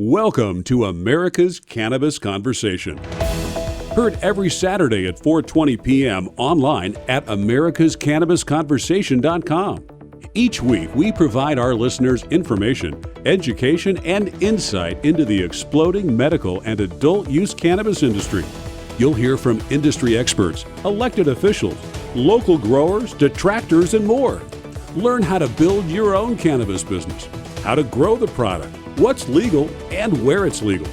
Welcome to America's Cannabis Conversation. Heard every Saturday at 4:20 p.m. online at americascannabisconversation.com. Each week, we provide our listeners information, education, and insight into the exploding medical and adult use cannabis industry. You'll hear from industry experts, elected officials, local growers, detractors, and more. Learn how to build your own cannabis business, how to grow the product, what's legal, and where it's legal.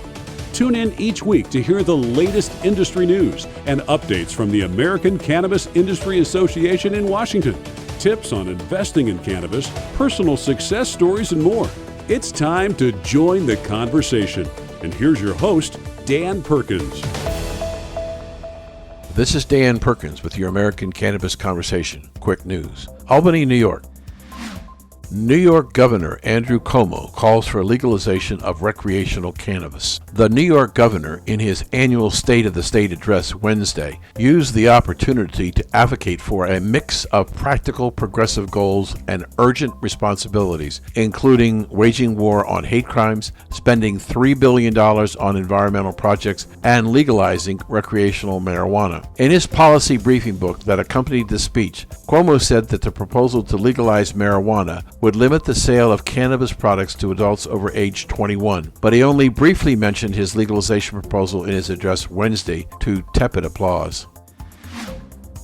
Tune in each week to hear the latest industry news and updates from the American Cannabis Industry Association in Washington, tips on investing in cannabis, personal success stories, and more. It's time to join the conversation. And here's your host, Dan Perkins. This is Dan Perkins with your American Cannabis Conversation. Quick news. Albany, New York. New York Governor Andrew Cuomo calls for legalization of recreational cannabis. The New York governor, in his annual State of the State address Wednesday, used the opportunity to advocate for a mix of practical progressive goals and urgent responsibilities, including waging war on hate crimes, spending $3 billion on environmental projects, and legalizing recreational marijuana. In his policy briefing book that accompanied the speech, Cuomo said that the proposal to legalize marijuana would limit the sale of cannabis products to adults over age 21, but he only briefly mentioned his legalization proposal in his address Wednesday to tepid applause.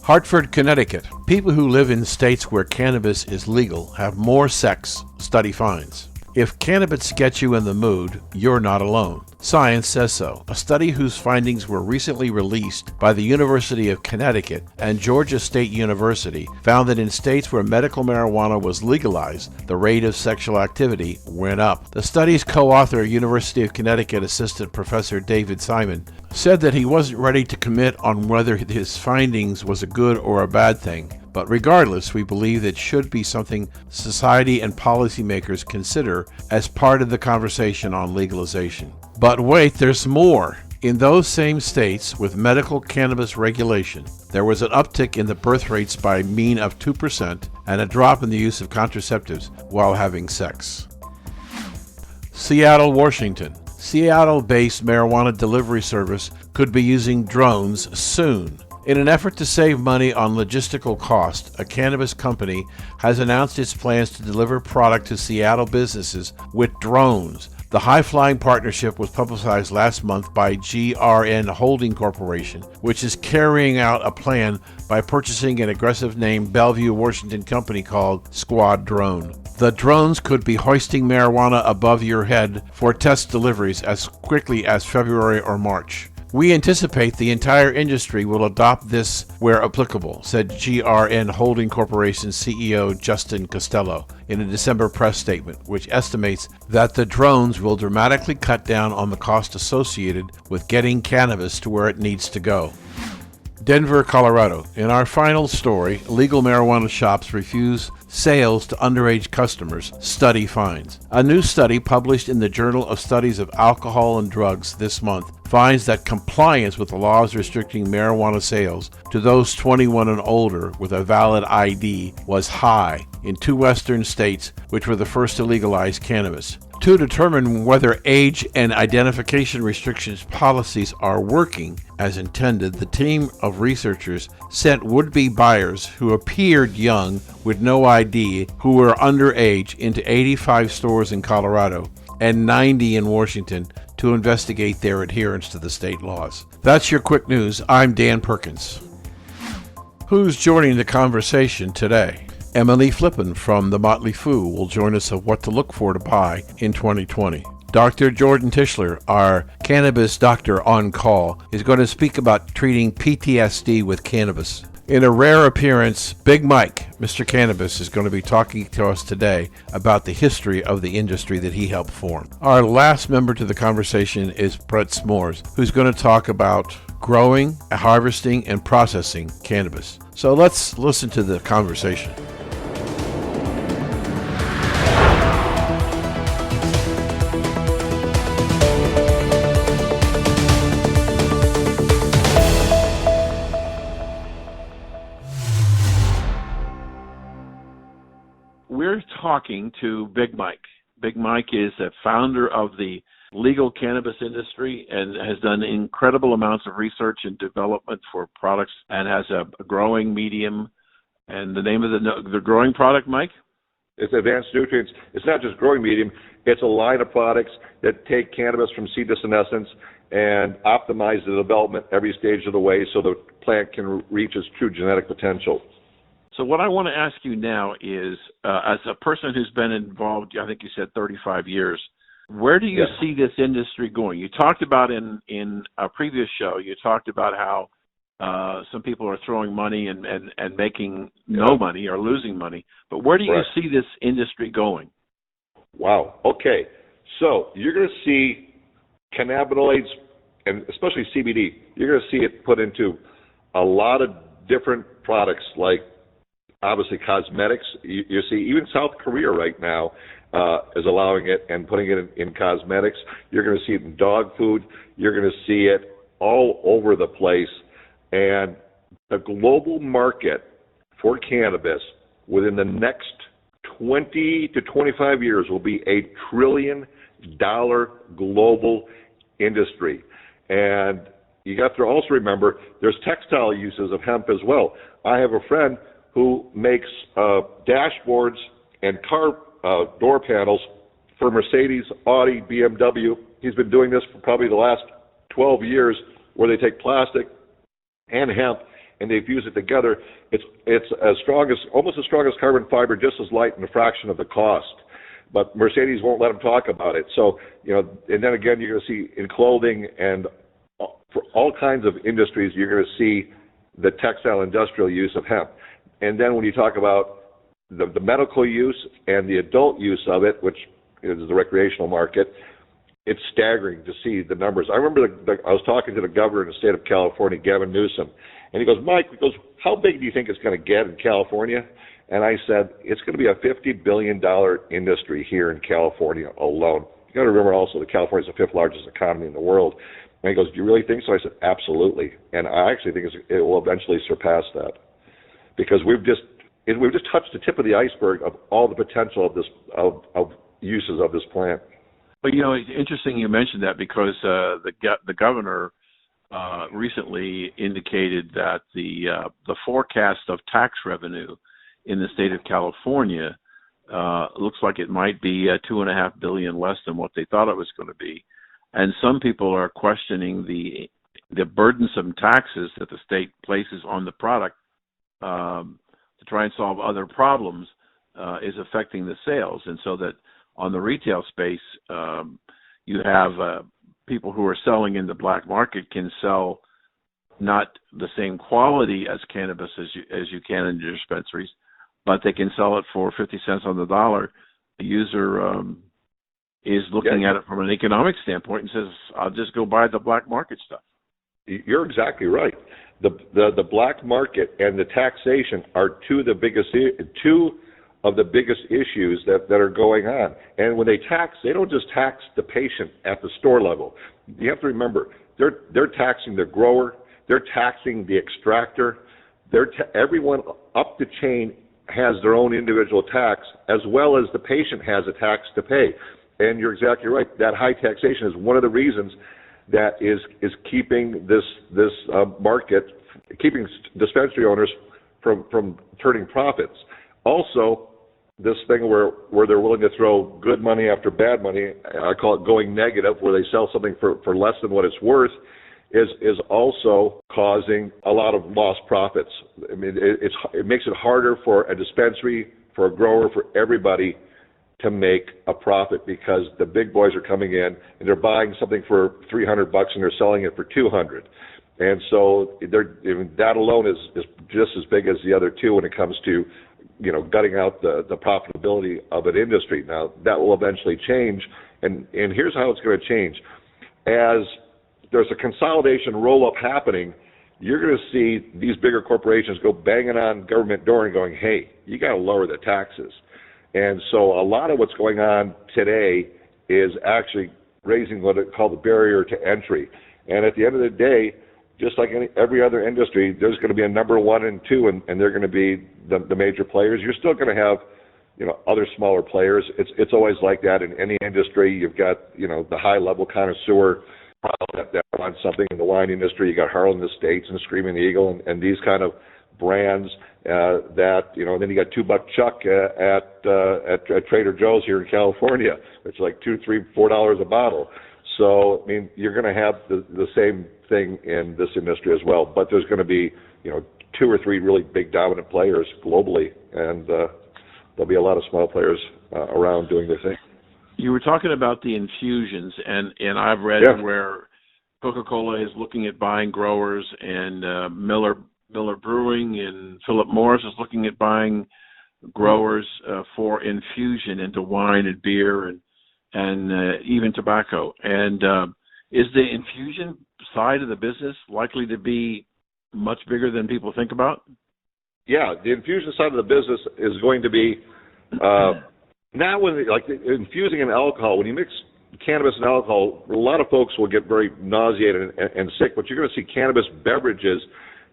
Hartford, Connecticut. People who live in states where cannabis is legal have more sex, study finds. If cannabis gets you in the mood, you're not alone. Science says so. A study whose findings were recently released by the University of Connecticut and Georgia State University found that in states where medical marijuana was legalized, the rate of sexual activity went up. The study's co-author, University of Connecticut Assistant Professor David Simon, said that he wasn't ready to commit on whether his findings was a good or a bad thing. But regardless, we believe it should be something society and policymakers consider as part of the conversation on legalization. But wait, there's more. In those same states with medical cannabis regulation, there was an uptick in the birth rates by a mean of 2% and a drop in the use of contraceptives while having sex. Seattle, Washington. Seattle-based marijuana delivery service could be using drones soon. In an effort to save money on logistical cost, a cannabis company has announced its plans to deliver product to Seattle businesses with drones. The high-flying partnership was publicized last month by GRN Holding Corporation, which is carrying out a plan by purchasing an aggressive named Bellevue, Washington company called Squad Drone. The drones could be hoisting marijuana above your head for test deliveries as quickly as February or March. We anticipate the entire industry will adopt this where applicable, said GRN Holding Corporation CEO Justin Costello in a December press statement, which estimates that the drones will dramatically cut down on the cost associated with getting cannabis to where it needs to go. Denver, Colorado. In our final story, legal marijuana shops refuse sales to underage customers, study finds. A new study published in the Journal of Studies of Alcohol and Drugs this month finds that compliance with the laws restricting marijuana sales to those 21 and older with a valid ID was high in 2 western states, which were the first to legalize cannabis. To determine whether age and identification restrictions policies are working as intended, the team of researchers sent would-be buyers who appeared young with no ID who were underage into 85 stores in Colorado and 90 in Washington to investigate their adherence to the state laws. That's your quick news. I'm Dan Perkins. Who's joining the conversation today? Emily Flippen from the Motley Fool will join us of what to look for to buy in 2020. Dr. Jordan Tishler, our cannabis doctor on call, is going to speak about treating PTSD with cannabis. In a rare appearance, Big Mike, Mr. Cannabis, is going to be talking to us today about the history of the industry that he helped form. Our last member to the conversation is Brett S'mores, who's going to talk about growing, harvesting, and processing cannabis. So let's listen to the conversation. We're talking to Big Mike. Big Mike is the founder of the legal cannabis industry and has done incredible amounts of research and development for products and has a growing medium. And the name of the growing product, Mike? It's Advanced Nutrients. It's not just growing medium. It's a line of products that take cannabis from seed to senescence and optimize the development every stage of the way so the plant can reach its true genetic potential. So what I want to ask you now is, as a person who's been involved, I think you said 35 years, where do you see this industry going? You talked about in a previous show, you talked about how some people are throwing money and making no money or losing money. But where do you see this industry going? Wow. Okay. So you're going to see cannabinoids, and especially CBD, you're going to see it put into a lot of different products, like obviously cosmetics. You see even South Korea right now is allowing it and putting it in cosmetics. You're going to see it in dog food. You're going to see it all over the place. And the global market for cannabis within the next 20 to 25 years will be $1 trillion global industry. And you have to also remember there's textile uses of hemp as well. I have a friend who makes dashboards and car door panels for Mercedes, Audi, BMW. He's been doing this for probably the last 12 years, where they take plastic and hemp and they fuse it together. It's as strong as, almost as strong as carbon fiber, just as light and a fraction of the cost. But Mercedes won't let them talk about it. So, and then again, you're going to see in clothing and for all kinds of industries, you're going to see the textile industrial use of hemp. And then when you talk about the medical use and the adult use of it, which is the recreational market, it's staggering to see the numbers. I remember I was talking to the governor in the state of California, Gavin Newsom, and he goes, Mike, how big do you think it's going to get in California? And I said, it's going to be a $50 billion industry here in California alone. You got to remember also that California is the 5th largest economy in the world. And he goes, do you really think so? I said, absolutely. And I actually think it will eventually surpass that, because we've just touched the tip of the iceberg of all the potential of this of uses of this plant. But it's interesting you mentioned that, because the governor recently indicated that the forecast of tax revenue in the state of California looks like it might be $2.5 billion less than what they thought it was going to be, and some people are questioning the burdensome taxes that the state places on the product to try and solve other problems is affecting the sales, and so that on the retail space, you have people who are selling in the black market can sell not the same quality as cannabis as you can in your dispensaries, but they can sell it for 50 cents on the dollar. The user is looking at it from an economic standpoint and says, I'll just go buy the black market stuff. You're exactly right. The black market and the taxation are two of the biggest issues that are going on. And when they tax, they don't just tax the patient at the store level. You have to remember, they're taxing the grower, they're taxing the extractor, everyone up the chain has their own individual tax, as well as the patient has a tax to pay. And you're exactly right. That high taxation is one of the reasons that is keeping this market, keeping dispensary owners from turning profits. Also, this thing where they're willing to throw good money after bad money, I call it going negative, where they sell something for less than what it's worth, is also causing a lot of lost profits. I mean, it makes it harder for a dispensary, for a grower, for everybody to make a profit, because the big boys are coming in and they're buying something for $300 and they're selling it for $200. And so that alone is just as big as the other two when it comes to gutting out the profitability of an industry. Now, that will eventually change, and here's how it's going to change. As there's a consolidation roll-up happening, you're going to see these bigger corporations go banging on government door and going, hey, you got to lower the taxes. And so a lot of what's going on today is actually raising what it called the barrier to entry. And at the end of the day, just like every other industry, there's going to be a number one and two, and they're going to be the major players. You're still going to have, other smaller players. It's always like that in any industry. You've got, the high-level connoisseur that wants something. In the wine industry, you got Harlan Estates and Screaming Eagle and these kind of brands that, and then you got $2 Chuck at Trader Joe's here in California. It's like $2, $3, $4 a bottle. So, you're going to have the same thing in this industry as well, but there's going to be, 2 or 3 really big dominant players globally, and there'll be a lot of small players around doing their thing. You were talking about the infusions, and I've read where Coca-Cola is looking at buying growers, and Miller Brewing and Philip Morris is looking at buying growers for infusion into wine and beer and even tobacco. And is the infusion side of the business likely to be much bigger than people think about? Yeah, the infusion side of the business is going to be now infusing in alcohol. When you mix cannabis and alcohol, a lot of folks will get very nauseated and sick, but you're going to see cannabis beverages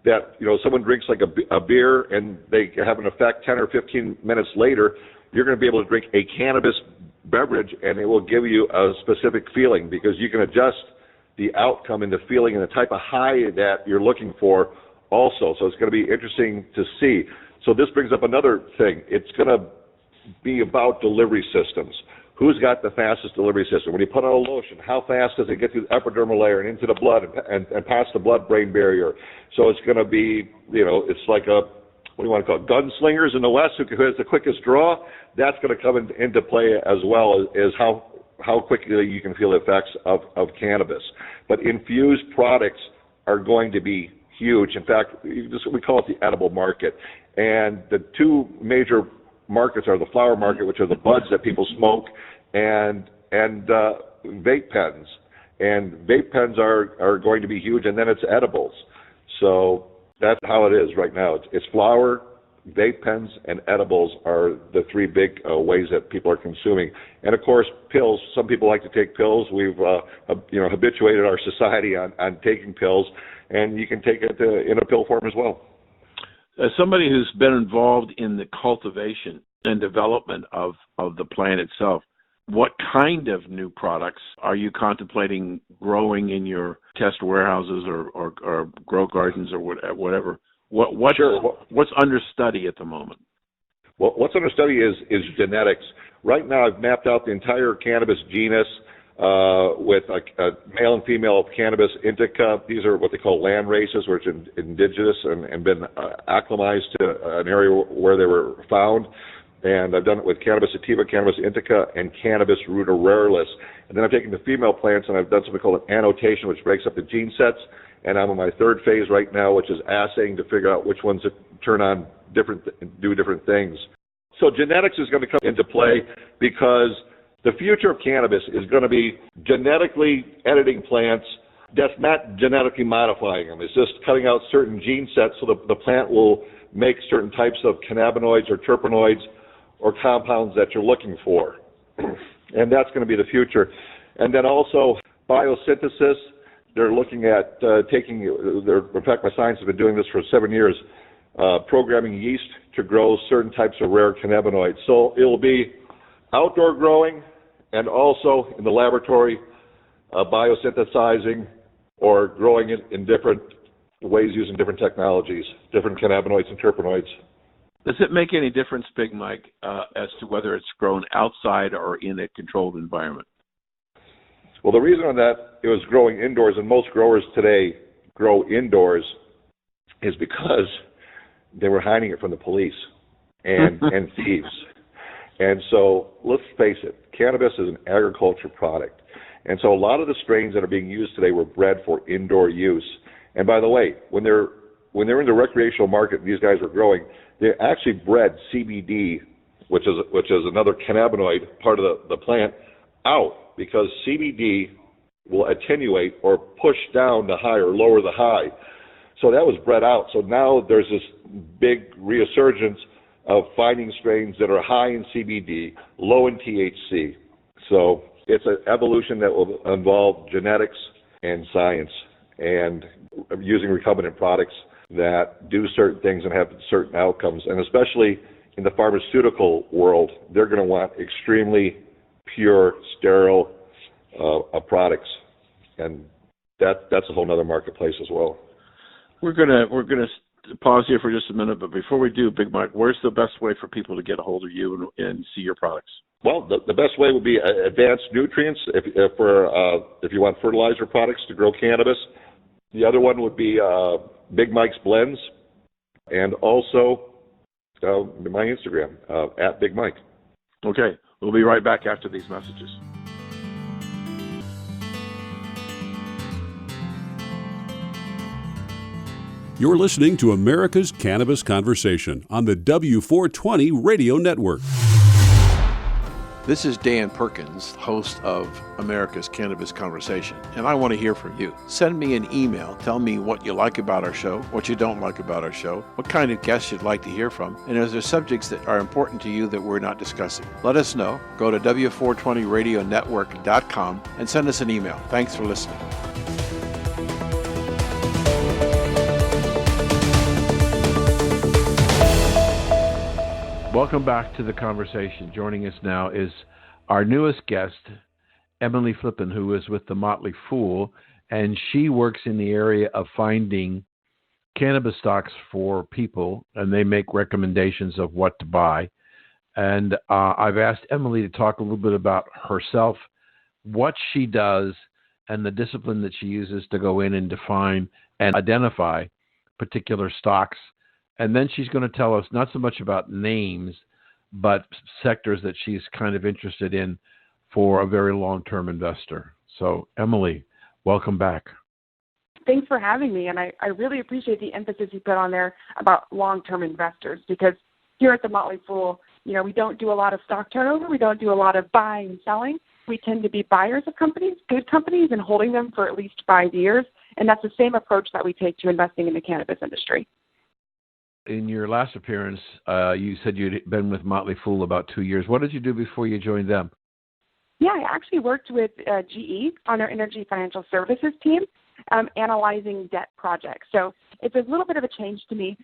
that, someone drinks like a beer and they have an effect 10 or 15 minutes later. You're going to be able to drink a cannabis beverage and it will give you a specific feeling, because you can adjust the outcome and the feeling and the type of high that you're looking for also. So it's going to be interesting to see. So this brings up another thing. It's going to be about delivery systems. Who's got the fastest delivery system? When you put on a lotion, how fast does it get through the epidermal layer and into the blood and past the blood-brain barrier? So it's going to be, it's like what do you want to call it, gunslingers in the West who has the quickest draw. That's going to come into play as well as how quickly you can feel the effects of cannabis. But infused products are going to be huge. In fact, we call it the edible market. And the 2 major markets are the flower market, which are the buds that people smoke, and vape pens. And vape pens are going to be huge, and then it's edibles. So that's how it is right now. It's flower, vape pens, and edibles are the 3 big ways that people are consuming. And of course, pills. Some people like to take pills. We've habituated our society on taking pills, and you can take it in a pill form as well. As somebody who's been involved in the cultivation and development of the plant itself, what kind of new products are you contemplating growing in your test warehouses or grow gardens or whatever? What's under study at the moment? Well, what's under study is genetics. Right now, I've mapped out the entire cannabis genus with a male and female cannabis indica. These are what they call land races, which are indigenous and been acclimatized to an area where they were found. And I've done it with cannabis sativa, cannabis indica, and cannabis ruderalis. And then I've taken the female plants and I've done something called an annotation, which breaks up the gene sets. And I'm in my 3rd phase right now, which is assaying to figure out which ones turn on do different things. So genetics is going to come into play, because the future of cannabis is going to be genetically editing plants. That's not genetically modifying them. It's just cutting out certain gene sets so the plant will make certain types of cannabinoids or terpenoids or compounds that you're looking for. And that's going to be the future. And then also biosynthesis. They're looking at in fact, my science has been doing this for 7 years, programming yeast to grow certain types of rare cannabinoids. So it'll be outdoor growing and also in the laboratory, biosynthesizing or growing it in different ways using different technologies, different cannabinoids and terpenoids. Does it make any difference, BigMike, as to whether it's grown outside or in a controlled environment? Well, the reason on that it was growing indoors, and most growers today grow indoors, is because they were hiding it from the police and thieves. And so let's face it, cannabis is an agriculture product. And so a lot of the strains that are being used today were bred for indoor use. And by the way, when they're in the recreational market, these guys were growing, they actually bred CBD, which is another cannabinoid part of the plant, out, because CBD will attenuate or push down the high or lower the high. So that was bred out. So now there's this big resurgence of finding strains that are high in CBD, low in THC. So it's an evolution that will involve genetics and science and using recombinant products that do certain things and have certain outcomes. And especially in the pharmaceutical world, they're going to want extremely pure, sterile products, and that's a whole other marketplace as well. We're gonna pause here for just a minute, but before we do, Big Mike, where's the best way for people to get a hold of you and see your products? Well, the best way would be Advanced Nutrients if you want fertilizer products to grow cannabis. The other one would be Big Mike's Blends, and also my Instagram at Big Mike. Okay, we'll be right back after these messages. You're listening to America's Cannabis Conversation on the W420 Radio Network. This is Dan Perkins, host of America's Cannabis Conversation, and I want to hear from you. Send me an email. Tell me what you like about our show, what you don't like about our show, what kind of guests you'd like to hear from, and is there subjects that are important to you that we're not discussing? Let us know. Go to W420radionetwork.com and send us an email. Thanks for listening. Welcome back to the conversation. Joining us now is our newest guest, Emily Flippen, who is with the Motley Fool, and she works in the area of finding cannabis stocks for people, and they make recommendations of what to buy. And I've asked Emily to talk a little bit about herself, what she does, and the discipline that she uses to go in and define and identify particular stocks. And then she's going to tell us not so much about names, but sectors that she's kind of interested in for a very long-term investor. So, Emily, welcome back. Thanks for having me, and I really appreciate the emphasis you put on there about long-term investors, because here at the Motley Fool, we don't do a lot of stock turnover. We don't do a lot of buying and selling. We tend to be buyers of companies, good companies, and holding them for at least 5 years, and that's the same approach that we take to investing in the cannabis industry. In your last appearance, you said you'd been with Motley Fool about 2 years. What did you do before you joined them? Yeah, I actually worked with GE on their energy financial services team, analyzing debt projects. So it's a little bit of a change to me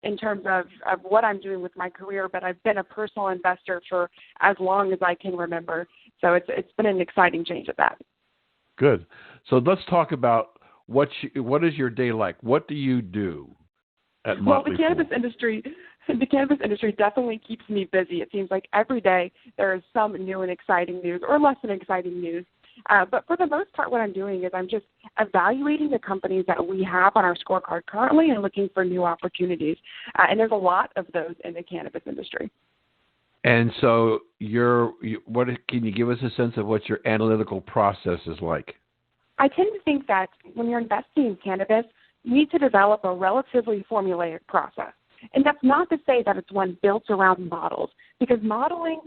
in terms of what I'm doing with my career, but I've been a personal investor for as long as I can remember. So it's been an exciting change at that. Good. So let's talk about what is your day like? What do you do? Well, the cannabis industry definitely keeps me busy. It seems like every day there is some new and exciting news or less than exciting news. But for the most part, what I'm doing is I'm just evaluating the companies that we have on our scorecard currently and looking for new opportunities. And there's a lot of those in the cannabis industry. And so what can you give us a sense of what your analytical process is like? I tend to think that when you're investing in cannabis, you need to develop a relatively formulaic process. And that's not to say that it's one built around models, because modeling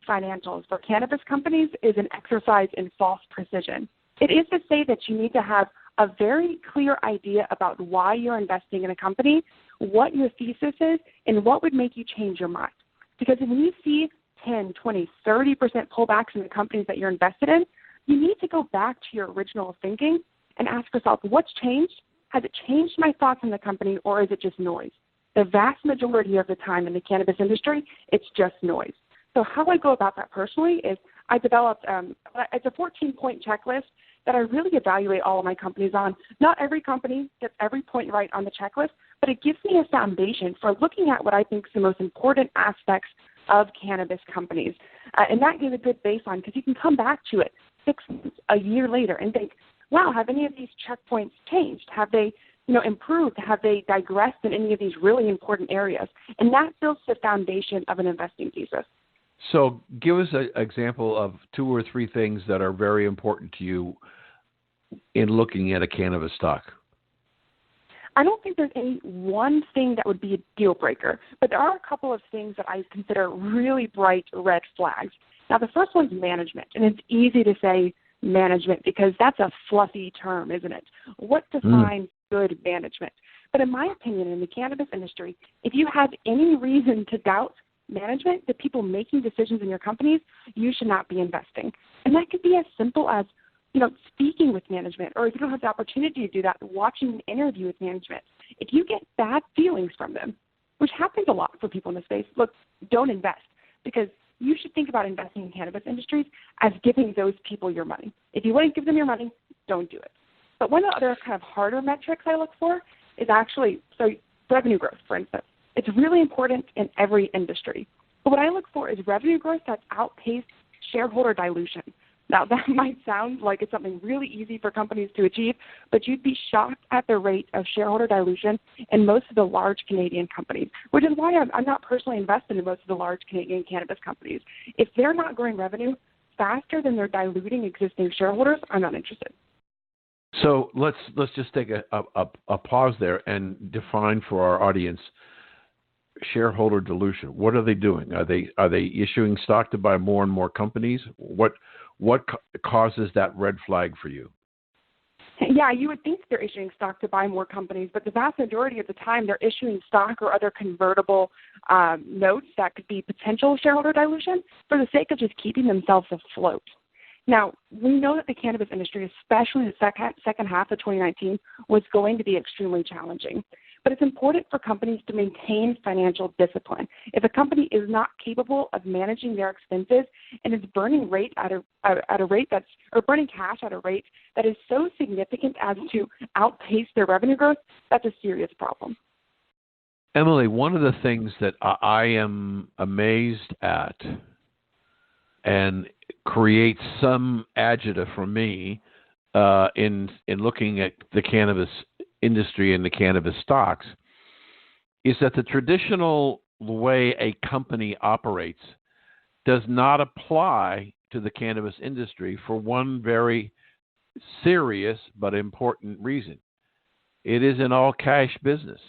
financials for cannabis companies is an exercise in false precision. It is to say that you need to have a very clear idea about why you're investing in a company, what your thesis is, and what would make you change your mind. Because when you see 10, 20, 30% pullbacks in the companies that you're invested in, you need to go back to your original thinking and ask yourself, what's changed? Has it changed my thoughts on the company, or is it just noise? The vast majority of the time in the cannabis industry, it's just noise. So how I go about that personally is I developed it's a 14-point checklist that I really evaluate all of my companies on. Not every company gets every point right on the checklist, but it gives me a foundation for looking at what I think is the most important aspects of cannabis companies. And that gives a good baseline, because you can come back to it 6 months, a year later, and think, wow, have any of these checkpoints changed? Have they, improved? Have they digressed in any of these really important areas? And that builds the foundation of an investing thesis. So give us an example of 2 or 3 things that are very important to you in looking at a cannabis stock. I don't think there's any one thing that would be a deal breaker, but there are a couple of things that I consider really bright red flags. Now, the first one's management, and it's easy to say management because that's a fluffy term, isn't it? What defines good management? But in my opinion, in the cannabis industry, if you have any reason to doubt management, the people making decisions in your companies, you should not be investing. And that could be as simple as, speaking with management, or if you don't have the opportunity to do that, watching an interview with management. If you get bad feelings from them, which happens a lot for people in the space. Look, don't invest, because you should think about investing in cannabis industries as giving those people your money. If you wouldn't give them your money, don't do it. But one of the other kind of harder metrics I look for is actually, so revenue growth, for instance. It's really important in every industry. But what I look for is revenue growth that's outpaced shareholder dilution. Now, that might sound like it's something really easy for companies to achieve, but you'd be shocked at the rate of shareholder dilution in most of the large Canadian companies, which is why I'm not personally invested in most of the large Canadian cannabis companies. If they're not growing revenue faster than they're diluting existing shareholders, I'm not interested. So let's just take a pause there and define for our audience shareholder dilution. What are they doing? Are they issuing stock to buy more and more companies? What causes that red flag for you? Yeah, you would think they're issuing stock to buy more companies, but the vast majority of the time they're issuing stock or other convertible notes that could be potential shareholder dilution for the sake of just keeping themselves afloat. Now, we know that the cannabis industry, especially the second half of 2019, was going to be extremely challenging. But it's important for companies to maintain financial discipline. If a company is not capable of managing their expenses and is burning cash at a rate that is so significant as to outpace their revenue growth, that's a serious problem. Emily, one of the things that I am amazed at and creates some agita for me in looking at the cannabis industry and the cannabis stocks is that the traditional way a company operates does not apply to the cannabis industry for one very serious but important reason. It is an all-cash business.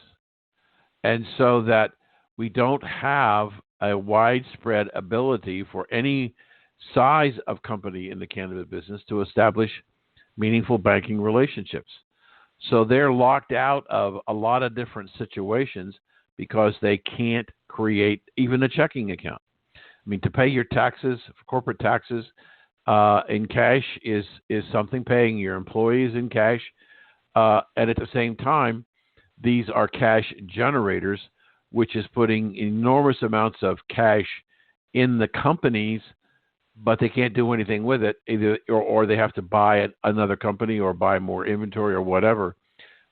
And so that we don't have a widespread ability for any size of company in the cannabis business to establish meaningful banking relationships. So they're locked out of a lot of different situations because they can't create even a checking account. I mean, to pay your taxes, corporate taxes in cash is something, paying your employees in cash. And at the same time, these are cash generators, which is putting enormous amounts of cash in the companies, but they can't do anything with it, either, or they have to buy another company or buy more inventory or whatever.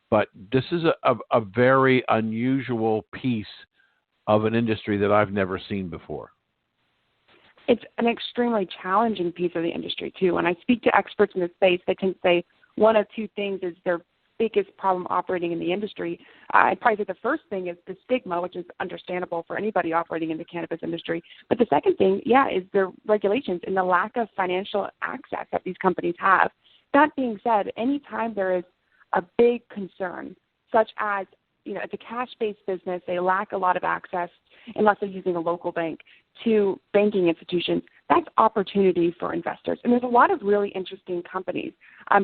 But this is a very unusual piece of an industry that I've never seen before. It's an extremely challenging piece of the industry, too. When I speak to experts in the space, they can say one of two things is their biggest problem operating in the industry. I'd probably say the first thing is the stigma, which is understandable for anybody operating in the cannabis industry. But the second thing, is the regulations and the lack of financial access that these companies have. That being said, anytime there is a big concern, such as, it's a cash-based business, they lack a lot of access, unless they're using a local bank, to banking institutions, that's opportunity for investors. And there's a lot of really interesting companies,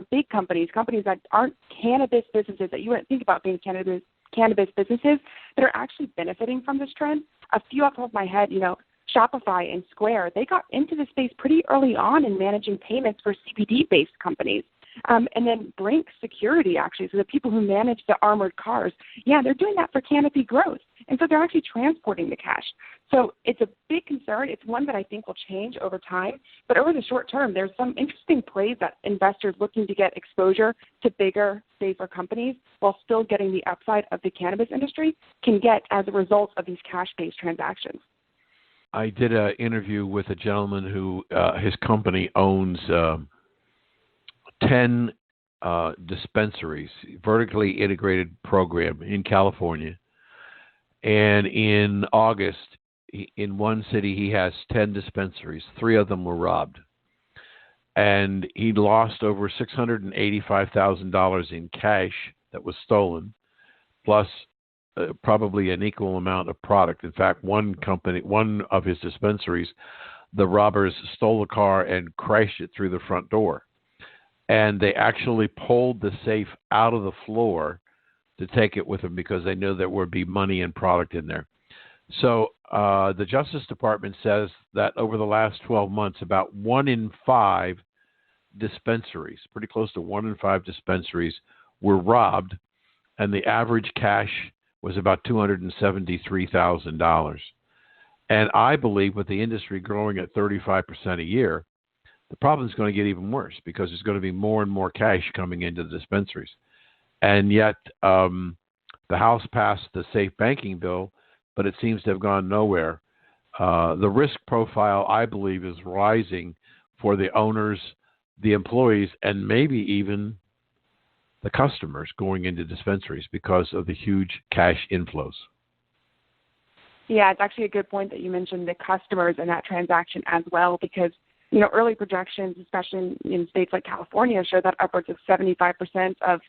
big companies that aren't cannabis businesses that you wouldn't think about being cannabis businesses that are actually benefiting from this trend. A few off the top of my head, Shopify and Square, they got into the space pretty early on in managing payments for CBD-based companies. And then Brink Security, actually, so the people who manage the armored cars, they're doing that for canopy growth. And so they're actually transporting the cash. So it's a big concern. It's one that I think will change over time. But over the short term, there's some interesting plays that investors looking to get exposure to bigger, safer companies while still getting the upside of the cannabis industry can get as a result of these cash-based transactions. I did an interview with a gentleman who his company owns 10 dispensaries, vertically integrated program in California. And in August, in one city, he has 10 dispensaries. 3 of them were robbed. And he lost over $685,000 in cash that was stolen, plus probably an equal amount of product. In fact, one of his dispensaries, the robbers stole the car and crashed it through the front door. And they actually pulled the safe out of the floor to take it with them because they knew there would be money and product in there. So the Justice Department says that over the last 12 months, about 1 in 5 dispensaries, pretty close to 1 in 5 dispensaries, were robbed, and the average cash was about $273,000. And I believe with the industry growing at 35% a year, the problem is going to get even worse because there's going to be more and more cash coming into the dispensaries. And yet the House passed the safe banking bill, but it seems to have gone nowhere. The risk profile, I believe, is rising for the owners, the employees, and maybe even the customers going into dispensaries because of the huge cash inflows. Yeah, it's actually a good point that you mentioned the customers in that transaction as well, because early projections, especially in states like California, show that upwards of 75% of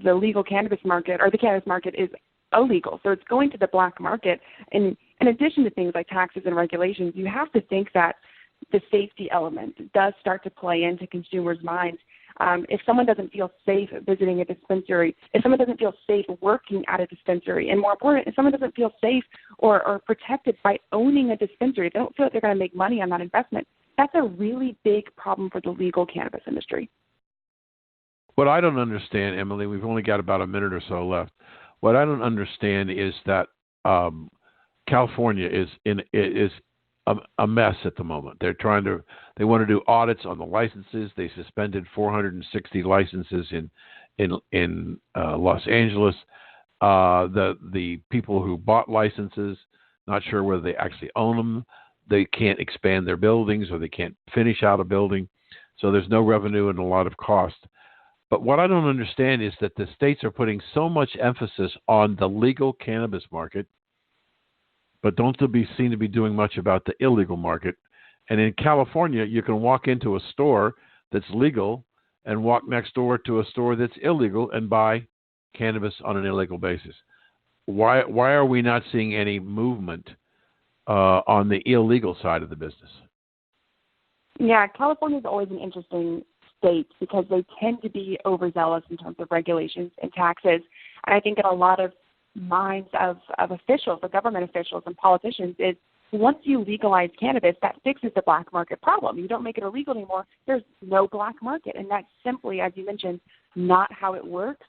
the legal cannabis market, or the cannabis market, is illegal. So it's going to the black market. And in addition to things like taxes and regulations, you have to think that the safety element does start to play into consumers' minds. If someone doesn't feel safe visiting a dispensary, if someone doesn't feel safe working at a dispensary, and more important, if someone doesn't feel safe or protected by owning a dispensary, if they don't feel like they're going to make money on that investment, that's a really big problem for the legal cannabis industry. What I don't understand, Emily, we've only got about a minute or so left. What I don't understand is that California is a mess at the moment. They want to do audits on the licenses. They suspended 460 licenses in Los Angeles. The people who bought licenses, not sure whether they actually own them. They can't expand their buildings, or they can't finish out a building. So there's no revenue and a lot of cost. But what I don't understand is that the states are putting so much emphasis on the legal cannabis market, but don't seem to be doing much about the illegal market. And in California, you can walk into a store that's legal and walk next door to a store that's illegal and buy cannabis on an illegal basis. Why are we not seeing any movement on the illegal side of the business? Yeah, California is always an interesting state because they tend to be overzealous in terms of regulations and taxes. And I think in a lot of minds of officials, of government officials and politicians, is once you legalize cannabis, that fixes the black market problem. You don't make it illegal anymore, there's no black market. And that's simply, as you mentioned, not how it works.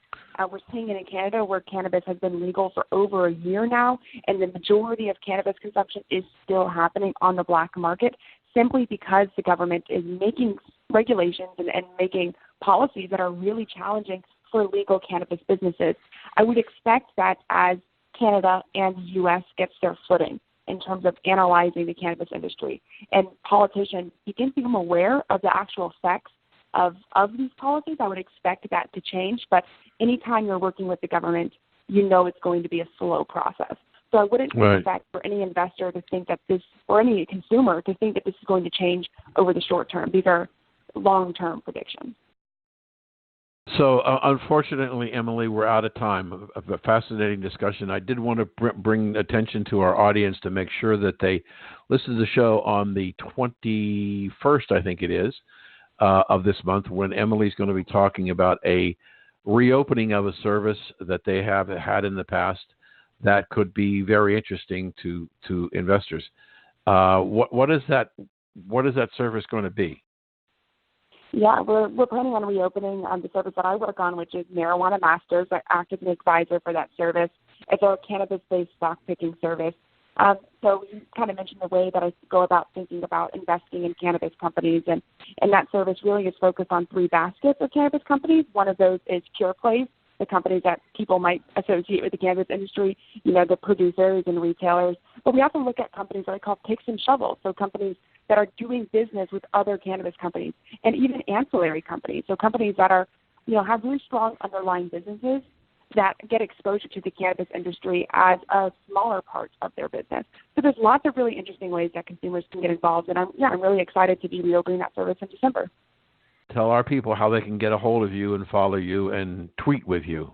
We're seeing it in Canada, where cannabis has been legal for over a year now, and the majority of cannabis consumption is still happening on the black market, simply because the government is making regulations and making policies that are really challenging for legal cannabis businesses. I would expect that as Canada and the U.S. gets their footing in terms of analyzing the cannabis industry, and politicians begin to become aware of the actual effects of these policies, I would expect that to change. But anytime you're working with the government, it's going to be a slow process. So I wouldn't expect for any investor to think that this, or any consumer to think that this is going to change over the short term. These are long-term predictions. So, unfortunately, Emily, we're out of time. A fascinating discussion. I did want to bring attention to our audience to make sure that they listen to the show on the 21st, I think it is, of this month, when Emily's going to be talking about a reopening of a service that they have had in the past that could be very interesting to investors. What is that service going to be? Yeah, we're planning on reopening the service that I work on, which is Marijuana Masters. I act as an advisor for that service. It's a cannabis-based stock picking service. So you kind of mentioned the way that I go about thinking about investing in cannabis companies, and that service really is focused on 3 baskets of cannabis companies. One of those is pure plays, the companies that people might associate with the cannabis industry, the producers and retailers. But we also look at companies that I call picks and shovels, so companies that are doing business with other cannabis companies, and even ancillary companies, so companies that are, have really strong underlying businesses that get exposure to the cannabis industry as a smaller part of their business. So there's lots of really interesting ways that consumers can get involved, and I'm really excited to be reopening that service in December. Tell our people how they can get a hold of you and follow you and tweet with you.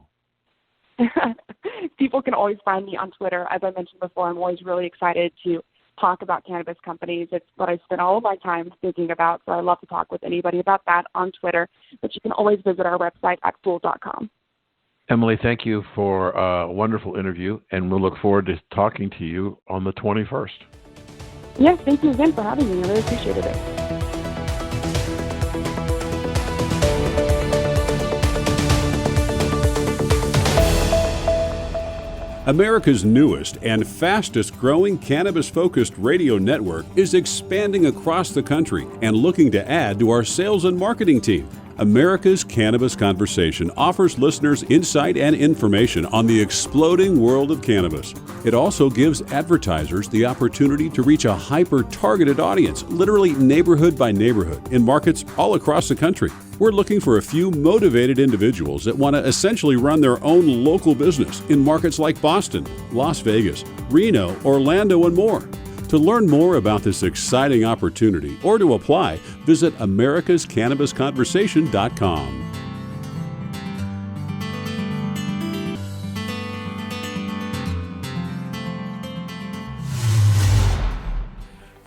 People can always find me on Twitter. As I mentioned before, I'm always really excited to talk about cannabis companies. It's what I spend all of my time thinking about, so I love to talk with anybody about that on Twitter. But you can always visit our website at fool.com. Emily, thank you for a wonderful interview, and we'll look forward to talking to you on the 21st. Yes, thank you again for having me. I really appreciated it. America's newest and fastest growing cannabis-focused radio network is expanding across the country and looking to add to our sales and marketing team. America's Cannabis Conversation offers listeners insight and information on the exploding world of cannabis. It also gives advertisers the opportunity to reach a hyper-targeted audience, literally neighborhood by neighborhood, in markets all across the country. We're looking for a few motivated individuals that want to essentially run their own local business in markets like Boston, Las Vegas, Reno, Orlando, and more. To learn more about this exciting opportunity or to apply, visit americascannabisconversation.com.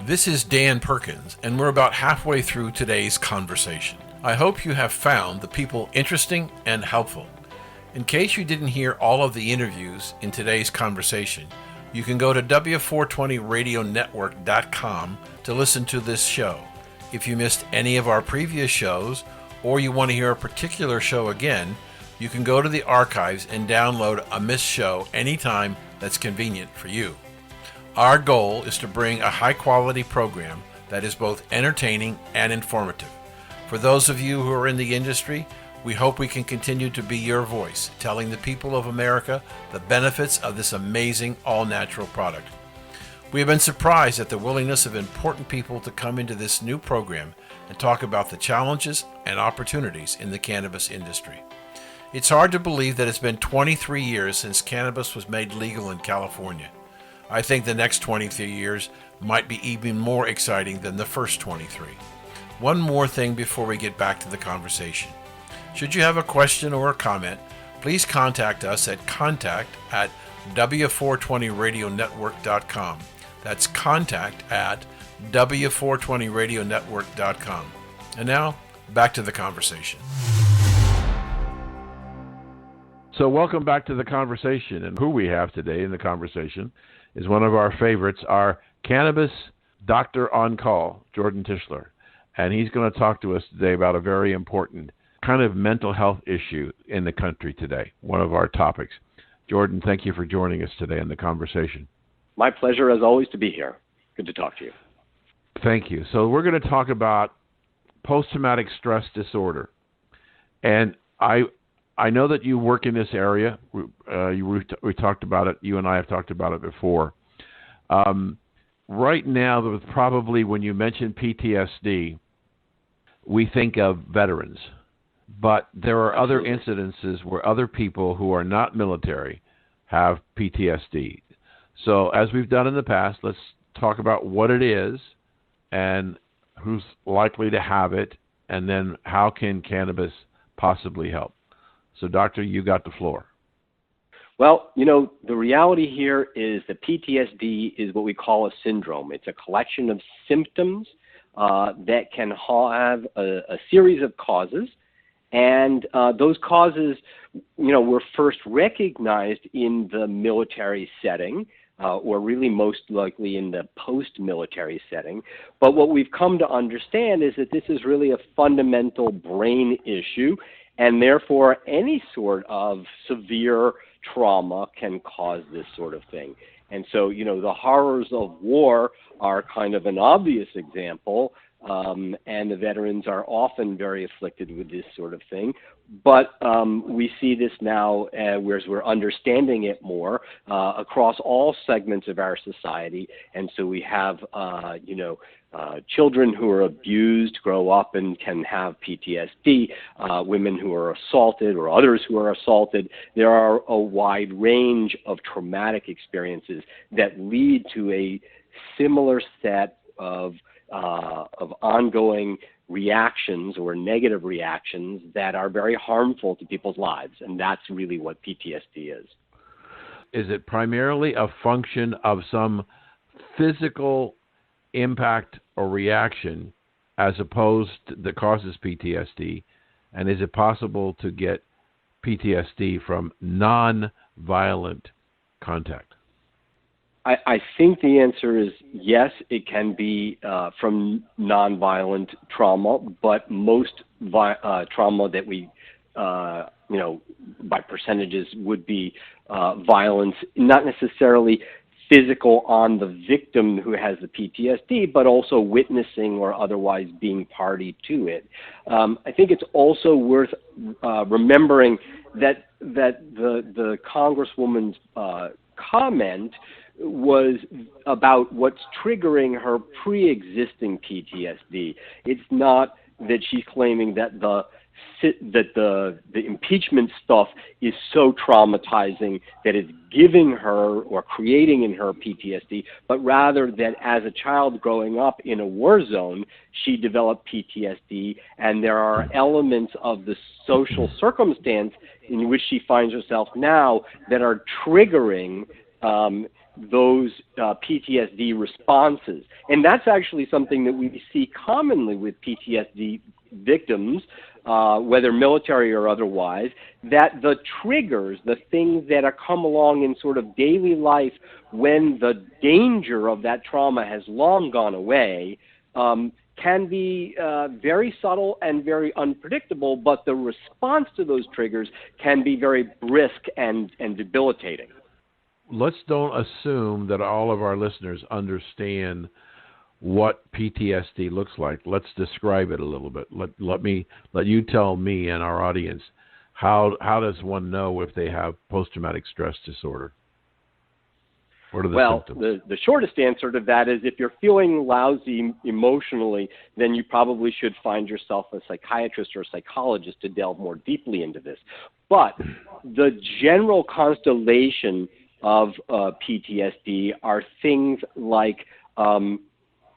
This is Dan Perkins, and we're about halfway through today's conversation. I hope you have found the people interesting and helpful. In case you didn't hear all of the interviews in today's conversation, you can go to W420radionetwork.com to listen to this show. If you missed any of our previous shows, or you want to hear a particular show again, you can go to the archives and download a missed show anytime that's convenient for you. Our goal is to bring a high-quality program that is both entertaining and informative. For those of you who are in the industry, we hope we can continue to be your voice, telling the people of America the benefits of this amazing all-natural product. We have been surprised at the willingness of important people to come into this new program and talk about the challenges and opportunities in the cannabis industry. It's hard to believe that it's been 23 years since cannabis was made legal in California. I think the next 23 years might be even more exciting than the first 23. One more thing before we get back to the conversation. Should you have a question or a comment, please contact us at contact@W420radionetwork.com. That's contact@W420radionetwork.com. And now, back to the conversation. So welcome back to the conversation. And who we have today in the conversation is one of our favorites, our cannabis doctor on call, Jordan Tishler. And he's going to talk to us today about a very important kind of mental health issue in the country today, one of our topics. Jordan, thank you for joining us today in the conversation. My pleasure, as always, to be here. Good to talk to you. Thank you. So we're going to talk about post-traumatic stress disorder. And I know that you work in this area. We talked about it. You and I have talked about it before. Right now, probably when you mention PTSD, we think of veterans. But there are other incidences where other people who are not military have PTSD. So as we've done in the past, let's talk about what it is and who's likely to have it, and then how can cannabis possibly help. So, Doctor, you got the floor. Well, the reality here is that PTSD is what we call a syndrome. It's a collection of symptoms that can have a series of causes. And those causes, were first recognized in the military setting, or really most likely in the post-military setting. But what we've come to understand is that this is really a fundamental brain issue, and therefore any sort of severe trauma can cause this sort of thing. And so, the horrors of war are kind of an obvious example. And the veterans are often very afflicted with this sort of thing. But we see this now, whereas we're understanding it more across all segments of our society. And so we have, children who are abused grow up and can have PTSD, women who are assaulted or others who are assaulted. There are a wide range of traumatic experiences that lead to a similar set of ongoing reactions or negative reactions that are very harmful to people's lives. And that's really what PTSD is. Is it primarily a function of some physical impact or reaction as opposed to that causes PTSD? And is it possible to get PTSD from non-violent contact? I think the answer is yes, it can be from nonviolent trauma, but most trauma that we, by percentages would be violence, not necessarily physical on the victim who has the PTSD, but also witnessing or otherwise being party to it. I think it's also worth remembering that the Congresswoman's comment was about what's triggering her pre-existing PTSD. It's not that she's claiming that the impeachment stuff is so traumatizing that it's giving her or creating in her PTSD, but rather that as a child growing up in a war zone, she developed PTSD, and there are elements of the social circumstance in which she finds herself now that are triggering those PTSD responses. And that's actually something that we see commonly with PTSD victims, whether military or otherwise, that the triggers, the things that come along in sort of daily life when the danger of that trauma has long gone away, can be very subtle and very unpredictable, but the response to those triggers can be very brisk and debilitating. Let's don't assume that all of our listeners understand what PTSD looks like. Let's describe it a little bit. Let you tell me and our audience, how does one know if they have post-traumatic stress disorder? What are the symptoms? The shortest answer to that is if you're feeling lousy emotionally, then you probably should find yourself a psychiatrist or a psychologist to delve more deeply into this. But the general constellation of PTSD are things like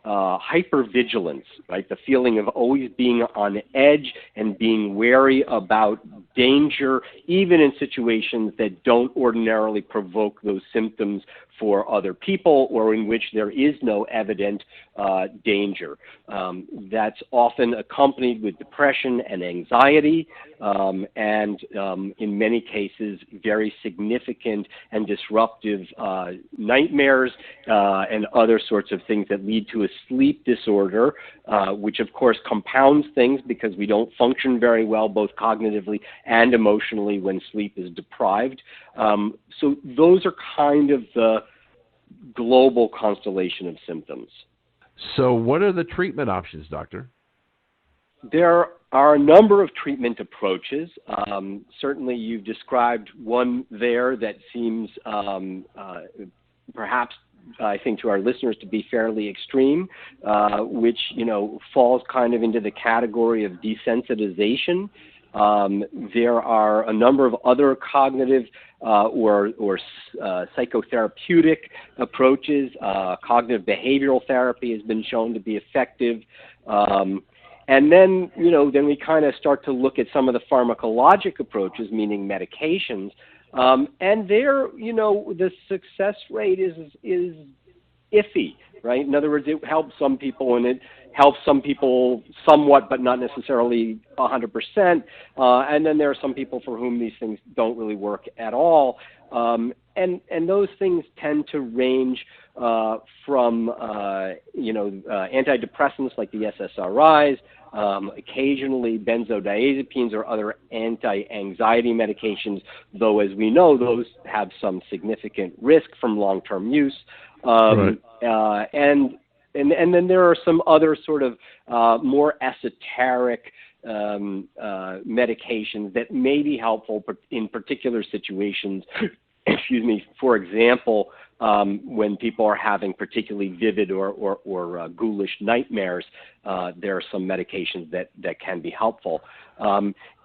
hypervigilance, right? The feeling of always being on edge and being wary about danger, even in situations that don't ordinarily provoke those symptoms for other people or in which there is no evident danger. That's often accompanied with depression and anxiety, and in many cases, very significant and disruptive nightmares and other sorts of things that lead to a sleep disorder, which of course compounds things because we don't function very well both cognitively and emotionally when sleep is deprived. So those are kind of the global constellation of symptoms. So what are the treatment options, doctor? There are a number of treatment approaches. Certainly you've described one there that seems perhaps, I think, to our listeners to be fairly extreme, which, falls kind of into the category of desensitization. There are a number of other cognitive or psychotherapeutic approaches. Cognitive behavioral therapy has been shown to be effective. And then we kind of start to look at some of the pharmacologic approaches, meaning medications. And there, the success rate is iffy, right? In other words, it helps some people and it helps some people somewhat, but not necessarily 100%. And then there are some people for whom these things don't really work at all. And those things tend to range from, antidepressants like the SSRIs, occasionally benzodiazepines or other anti-anxiety medications, though, as we know, those have some significant risk from long-term use. Right. And then there are some other sort of more esoteric medications that may be helpful in particular situations. Excuse me. For example, when people are having particularly vivid or ghoulish nightmares, there are some medications that can be helpful.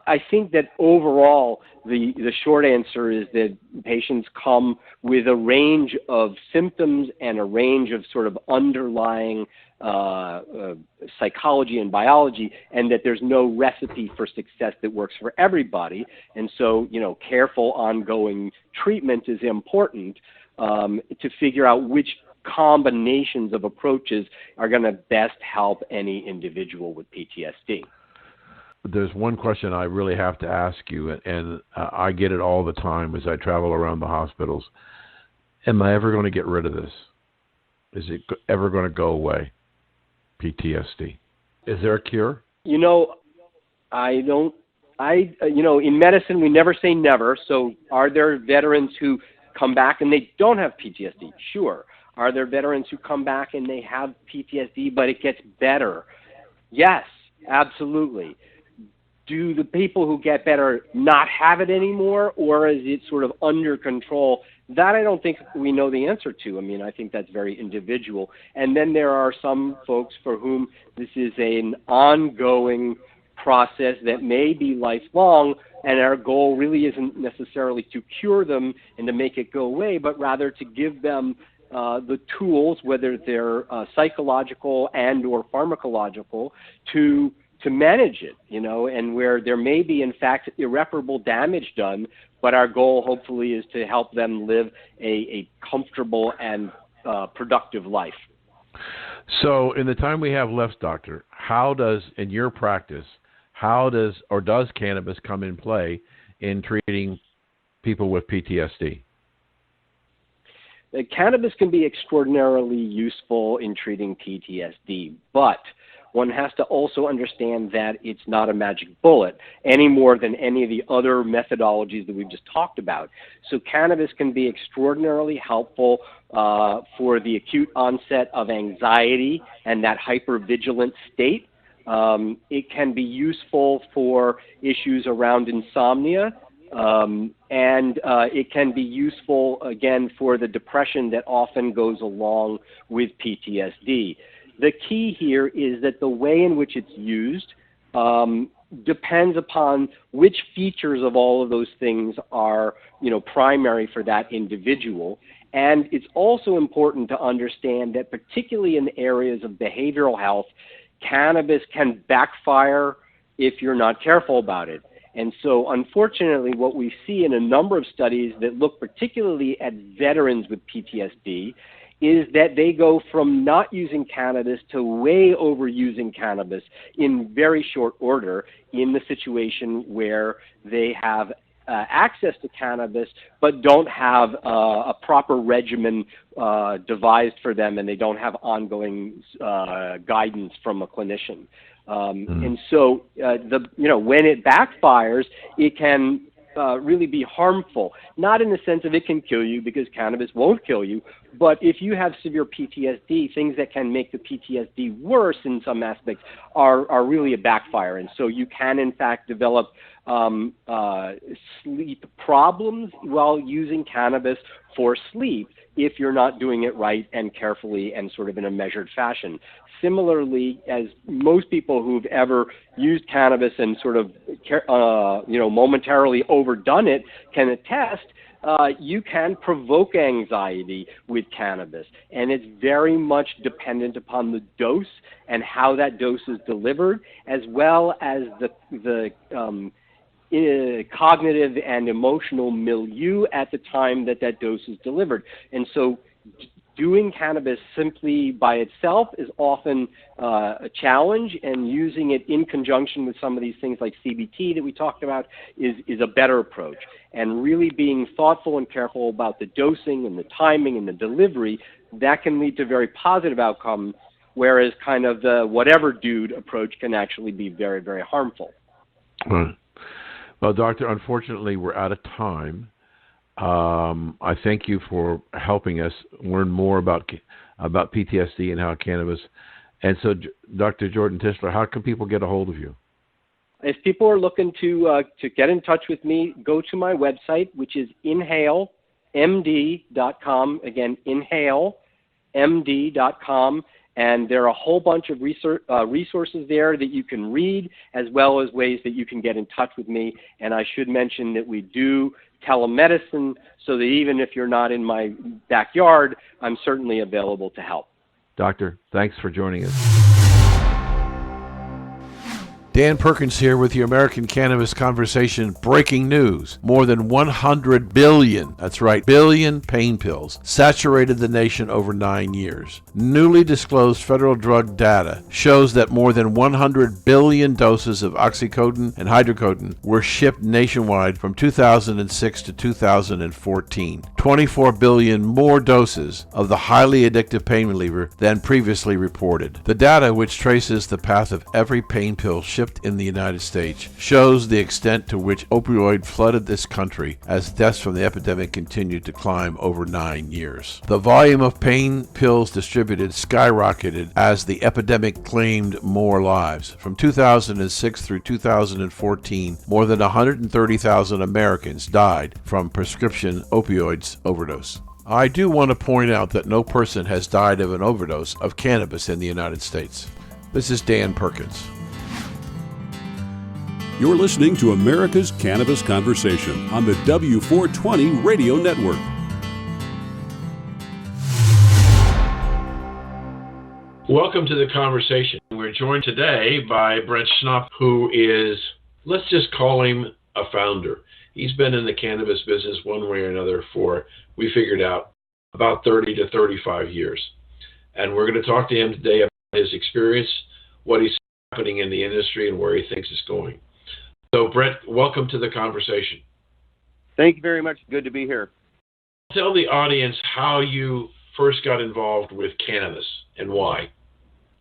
I think that overall, the short answer is that patients come with a range of symptoms and a range of sort of underlying psychology and biology, and that there's no recipe for success that works for everybody. And so, careful ongoing treatment is important to figure out which combinations of approaches are going to best help any individual with PTSD. There's one question I really have to ask you, and I get it all the time as I travel around the hospitals. Am I ever going to get rid of this? Is it ever going to go away? PTSD. Is there a cure? I In medicine, we never say never. So are there veterans who come back and they don't have PTSD? Sure. Are there veterans who come back and they have PTSD, but it gets better? Yes, absolutely. Do the people who get better not have it anymore, or is it sort of under control? That I don't think we know the answer to. I mean, I think that's very individual. And then there are some folks for whom this is an ongoing process that may be lifelong, and our goal really isn't necessarily to cure them and to make it go away, but rather to give them the tools, whether they're psychological and or pharmacological, to manage it, and where there may be, in fact, irreparable damage done, but our goal hopefully is to help them live a comfortable and productive life. So in the time we have left, Doctor, how does, in your practice, does cannabis come in play in treating people with PTSD? Cannabis can be extraordinarily useful in treating PTSD, but one has to also understand that it's not a magic bullet any more than any of the other methodologies that we've just talked about. So cannabis can be extraordinarily helpful for the acute onset of anxiety and that hypervigilant state. It can be useful for issues around insomnia. And it can be useful, again, for the depression that often goes along with PTSD. The key here is that the way in which it's used depends upon which features of all of those things are, primary for that individual. And it's also important to understand that particularly in the areas of behavioral health, cannabis can backfire if you're not careful about it. And so, unfortunately, what we see in a number of studies that look particularly at veterans with PTSD is that they go from not using cannabis to way overusing cannabis in very short order in the situation where they have access to cannabis but don't have a proper regimen devised for them, and they don't have ongoing guidance from a clinician. And so, when it backfires, it can really be harmful, not in the sense of it can kill you, because cannabis won't kill you, but if you have severe PTSD, things that can make the PTSD worse in some aspects are really a backfire. And so you can, in fact, develop sleep problems while using cannabis for sleep if you're not doing it right and carefully and sort of in a measured fashion. Similarly, as most people who've ever used cannabis and sort of, momentarily overdone it can attest, you can provoke anxiety with cannabis. And it's very much dependent upon the dose and how that dose is delivered, as well as the cognitive and emotional milieu at the time that dose is delivered. And so doing cannabis simply by itself is often a challenge, and using it in conjunction with some of these things like CBT that we talked about is a better approach. And really being thoughtful and careful about the dosing and the timing and the delivery, that can lead to very positive outcomes, whereas kind of the whatever dude approach can actually be very, very harmful. Right. Well, Doctor, unfortunately, we're out of time. I thank you for helping us learn more about PTSD and how cannabis. And so, Dr. Jordan Tishler, how can people get a hold of you? If people are looking to get in touch with me, go to my website, which is inhalemd.com. Again, inhalemd.com. And there are a whole bunch of resources there that you can read, as well as ways that you can get in touch with me. And I should mention that we do telemedicine, so that even if you're not in my backyard, I'm certainly available to help. Doctor, thanks for joining us. Dan Perkins here with the American Cannabis Conversation. Breaking news. More than 100 billion, that's right, billion pain pills saturated the nation over 9 years. Newly disclosed federal drug data shows that more than 100 billion doses of oxycodone and hydrocodone were shipped nationwide from 2006 to 2014. 24 billion more doses of the highly addictive pain reliever than previously reported. The data, which traces the path of every pain pill shipped shift in the United States shows the extent to which opioid flooded this country as deaths from the epidemic continued to climb over 9 years. The volume of pain pills distributed skyrocketed as the epidemic claimed more lives. From 2006 through 2014, more than 130,000 Americans died from prescription opioids overdose. I do want to point out that no person has died of an overdose of cannabis in the United States. This is Dan Perkins. You're listening to America's Cannabis Conversation on the W420 Radio Network. Welcome to the conversation. We're joined today by Brent Schnepf, who is, let's just call him a founder. He's been in the cannabis business one way or another for, we figured out, about 30 to 35 years. And we're going to talk to him today about his experience, what he's happening in the industry, and where he thinks it's going. So, Brent, welcome to the conversation. Thank you very much. Good to be here. Tell the audience how you first got involved with cannabis and why.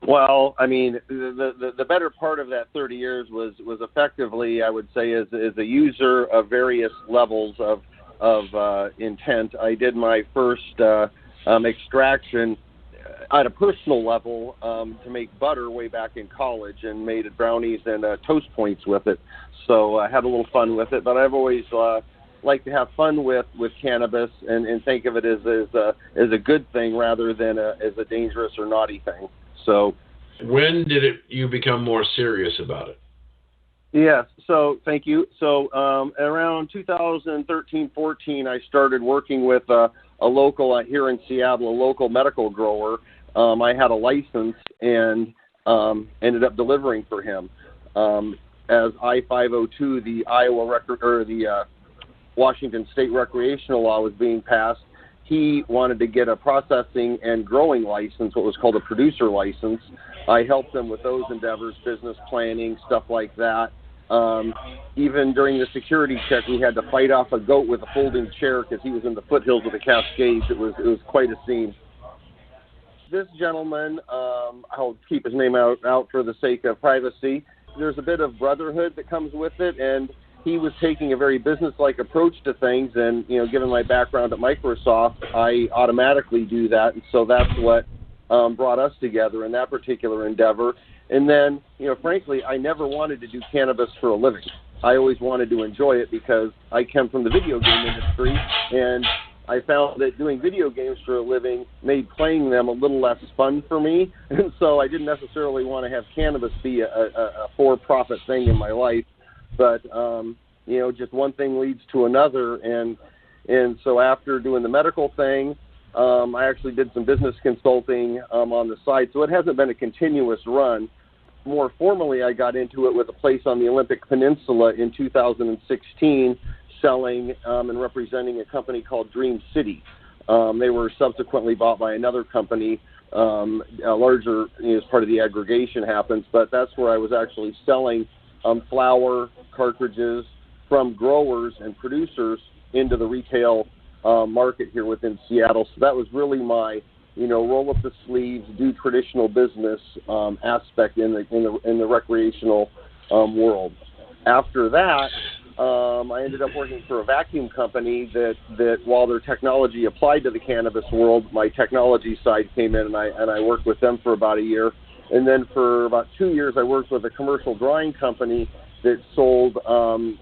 Well, I mean, the better part of that 30 years was effectively, I would say, as a user of various levels of intent. I did my first extraction at a personal level to make butter way back in college, and made brownies and toast points with it. So I had a little fun with it, but I've always liked to have fun with cannabis and think of it as a good thing rather than as a dangerous or naughty thing. So, when did you become more serious about it? Yes. So, thank you. So, around 2013-14, I started working with a local here in Seattle, a local medical grower. I had a license and ended up delivering for him. As I-502, the the Washington State recreational law was being passed, he wanted to get a processing and growing license, what was called a producer license. I helped him with those endeavors, business planning, stuff like that. Even during the security check, we had to fight off a goat with a folding chair because he was in the foothills of the Cascades. It was quite a scene. This gentleman, I'll keep his name out for the sake of privacy. There's a bit of brotherhood that comes with it, and he was taking a very business-like approach to things, and, given my background at Microsoft, I automatically do that, and so that's what brought us together in that particular endeavor. And then, frankly, I never wanted to do cannabis for a living. I always wanted to enjoy it because I come from the video game industry, and I found that doing video games for a living made playing them a little less fun for me, and so I didn't necessarily want to have cannabis be a for-profit thing in my life. But, just one thing leads to another. And so after doing the medical thing, I actually did some business consulting on the side. So it hasn't been a continuous run. More formally, I got into it with a place on the Olympic Peninsula in 2016, selling and representing a company called Dream City. They were subsequently bought by another company, a larger, as part of the aggregation happens. But that's where I was actually selling flower cartridges from growers and producers into the retail market here within Seattle. So that was really my, roll up the sleeves, do traditional business aspect in the recreational world. After that, I ended up working for a vacuum company that while their technology applied to the cannabis world, my technology side came in, and I worked with them for about a year. And then for about 2 years, I worked with a commercial drying company that sold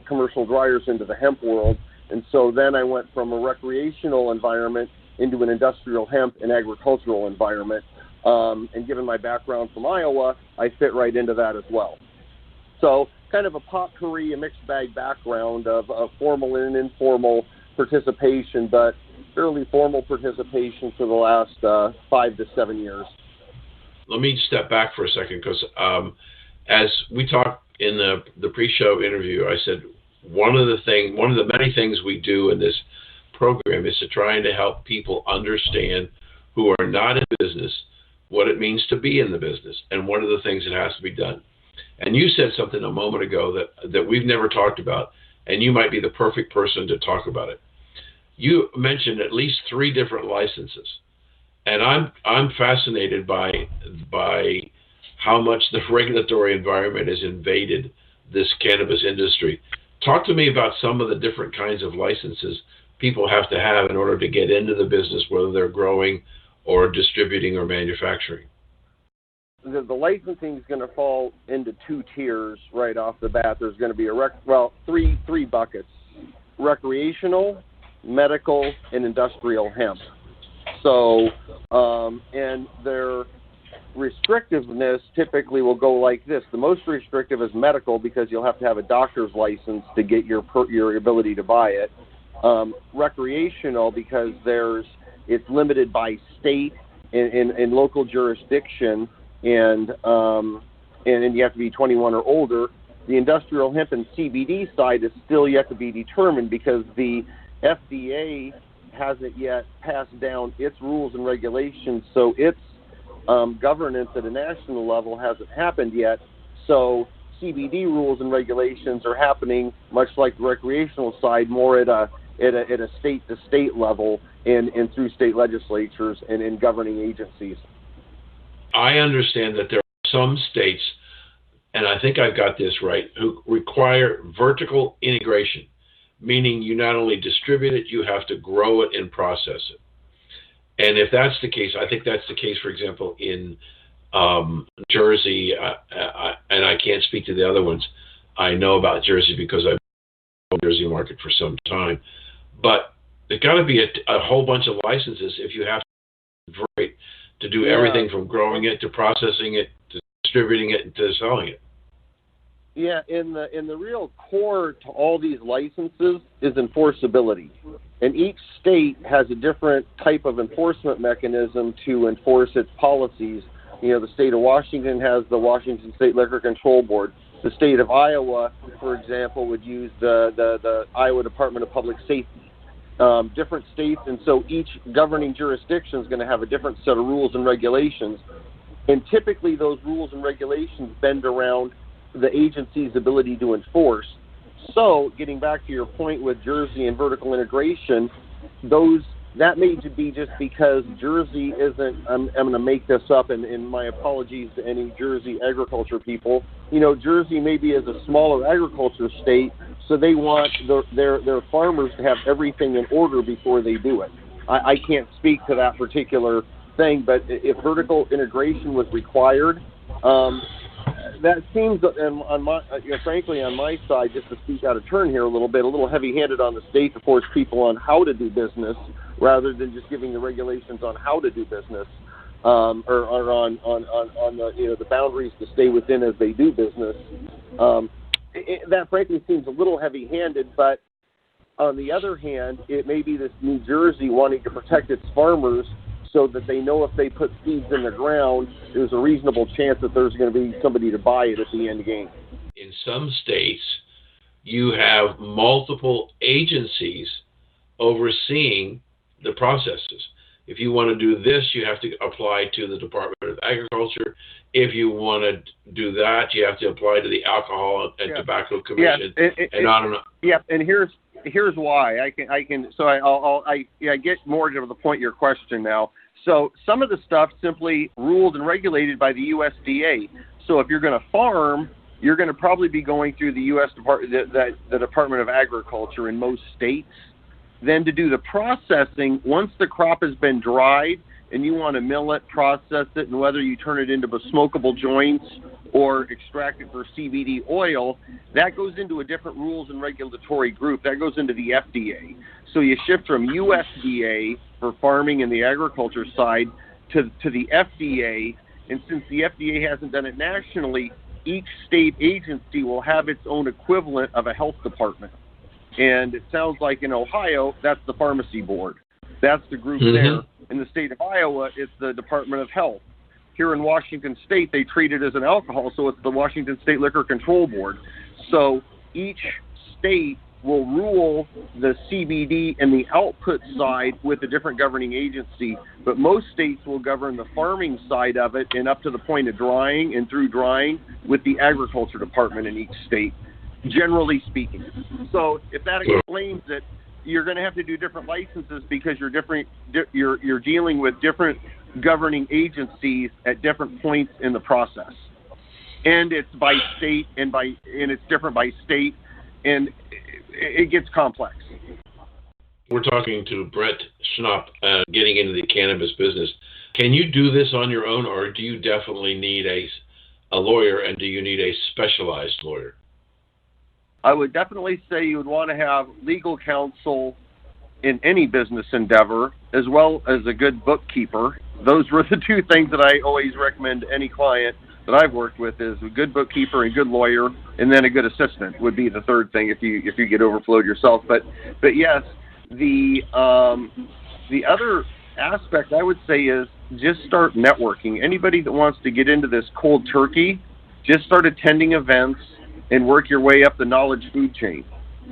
commercial dryers into the hemp world. And so then I went from a recreational environment into an industrial hemp and agricultural environment. And given my background from Iowa, I fit right into that as well. So kind of a potpourri, a mixed bag background of formal and informal participation, but fairly formal participation for the last 5 to 7 years. Let me step back for a second, because as we talked in the pre-show interview, I said one of the many things we do in this program is to try to help people understand who are not in business what it means to be in the business and what are the things that has to be done. And you said something a moment ago that we've never talked about, and you might be the perfect person to talk about it. You mentioned at least 3 different licenses. And I'm fascinated by how much the regulatory environment has invaded this cannabis industry. Talk to me about some of the different kinds of licenses people have to have in order to get into the business, whether they're growing or distributing or manufacturing. The licensing is going to fall into two tiers right off the bat. There's going to be three buckets: recreational, medical, and industrial hemp. So, and their restrictiveness typically will go like this. The most restrictive is medical, because you'll have to have a doctor's license to get your ability to buy it. Recreational, because it's limited by state and local jurisdiction, and you have to be 21 or older. The industrial hemp and CBD side is still yet to be determined, because the FDA hasn't yet passed down its rules and regulations, so its governance at a national level hasn't happened yet. So CBD rules and regulations are happening, much like the recreational side, more at a state-to-state level and through state legislatures and in governing agencies. I understand that there are some states, and I think I've got this right, who require vertical integration, meaning you not only distribute it, you have to grow it and process it. And if that's the case, I think that's the case, for example, in Jersey, and I can't speak to the other ones. I know about Jersey because I've been in the Jersey market for some time. But there's got to be a whole bunch of licenses if you have to do everything from growing it to processing it to distributing it to selling it. Yeah, in the real core to all these licenses is enforceability. And each state has a different type of enforcement mechanism to enforce its policies. You know, the state of Washington has the Washington State Liquor Control Board. The state of Iowa, for example, would use the Iowa Department of Public Safety. Different states, and so each governing jurisdiction is going to have a different set of rules and regulations. And typically those rules and regulations bend around the agency's ability to enforce. So, getting back to your point with Jersey and vertical integration, that may be just because Jersey isn't, I'm going to make this up, and my apologies to any Jersey agriculture people. You know, Jersey maybe is a smaller agriculture state, so they want their farmers to have everything in order before they do it. I can't speak to that particular thing, but if vertical integration was required, that seems, frankly, on my side, just to speak out of turn here a little heavy-handed on the state to force people on how to do business rather than just giving the regulations on how to do business, or on the boundaries to stay within as they do business. That frankly seems a little heavy-handed, but on the other hand, it may be this New Jersey wanting to protect its farmers so that they know if they put seeds in the ground, there's a reasonable chance that there's going to be somebody to buy it at the end game. In some states, you have multiple agencies overseeing the processes. If you want to do this, you have to apply to the Department of Agriculture. If you want to do that, you have to apply to the Alcohol and Tobacco Commission, and on and on. Yeah, and here's why I get more to the point of your question now. So some of the stuff simply ruled and regulated by the USDA. So if you're going to farm, you're going to probably be going through the the Department of Agriculture in most states. Then to do the processing, once the crop has been dried and you want to mill it, process it, and whether you turn it into smokable joints or extract it for CBD oil, that goes into a different rules and regulatory group. That goes into the FDA. So you shift from USDA for farming and the agriculture side to the FDA. And since the FDA hasn't done it nationally, each state agency will have its own equivalent of a health department. And it sounds like in Ohio, that's the pharmacy board. That's the group there. In the state of Iowa, it's the Department of Health. Here in Washington State, they treat it as an alcohol, so it's the Washington State Liquor Control Board. So each state will rule the CBD and the output side with a different governing agency, but most states will govern the farming side of it and up to the point of drying and through drying with the agriculture department in each state, generally speaking. So if that explains it, you're going to have to do different licenses because you're dealing with different governing agencies at different points in the process. and it's by state and it's different by state, and it gets complex. We're talking to Brent Schnepf, getting into the cannabis business. Can you do this on your own, or do you definitely need a lawyer, and do you need a specialized lawyer? I would definitely say you would want to have legal counsel in any business endeavor, as well as a good bookkeeper. Those were the two things that I always recommend to any client that I've worked with, is a good bookkeeper and good lawyer, and then a good assistant would be the third thing if you get overflowed yourself. But yes, the other aspect I would say is just start networking. Anybody that wants to get into this cold turkey, just start attending events and work your way up the knowledge food chain.